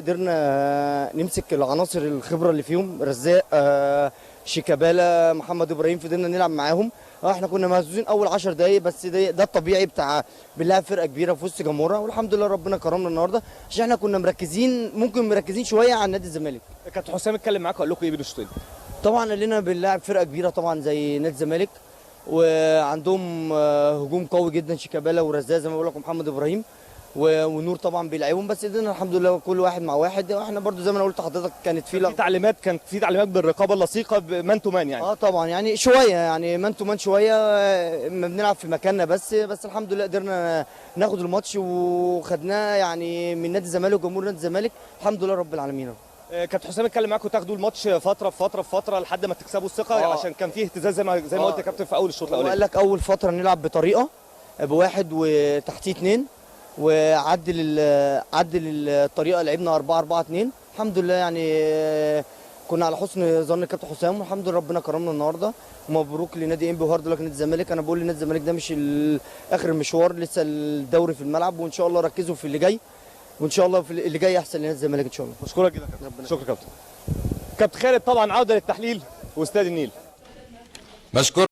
قدرنا نمسك العناصر الخبره اللي فيهم، رزاق، شيكابالا، محمد ابراهيم، فضلنا نلعب معاهم. احنا كنا مهزوزين اول 10 دقايق، بس ده الطبيعي بتاع بنلعب فرقه كبيره في وسط جمهورها، والحمد لله ربنا كرمنا النهارده عشان احنا كنا مركزين شويه عن نادي الزمالك. كابتن حسام اتكلم معاك وقال لكم ايه بين الشوطين؟ طبعا قال لنا بنلعب فرقه كبيره طبعا زي نادي الزمالك، وعندهم هجوم قوي جدا، شيكابالا ورزاق زي ما بقول لكم، محمد ابراهيم ونور طبعا بيلعبهم، بس قدرنا الحمد لله كل واحد مع واحد. واحنا برضو زي ما انا قلت لحضرتك كانت في تعليمات بالرقابه اللصيقه مان تو مان يعني. طبعا يعني شويه، يعني مان تو مان شويه، ما بنلعب في مكاننا، بس الحمد لله قدرنا ناخد الماتش وخدناه يعني من نادي الزمالك وجمهور نادي الزمالك، الحمد لله رب العالمين. كابتن حسام اتكلم معاكم تاخدوا الماتش فتره لحد ما تكسبوا الثقه، عشان كان فيه اهتزاز زي ما قلت يا كابتن في اول الشوط الاولاني. وقال لك اول فتره نلعب بطريقه بواحد وتحتيه 2، وعدل الطريقه، لعبنا 4-4-2 الحمد لله. يعني كنا على حسن ظن الكابتن حسام، والحمد لله ربنا كرمنا النهارده. ومبروك لنادي انبي وهارد لك نادي الزمالك. انا بقول لنادي الزمالك ده مش اخر المشوار، لسه الدوري في الملعب، وان شاء الله ركزوا في اللي جاي، وان شاء الله في اللي جاي احسن لنادي الزمالك ان شاء الله. بشكرك جدا كابتن. شكرا كابتن. كابتن خالد طبعا عوده للتحليل واستاد النيل. بشكر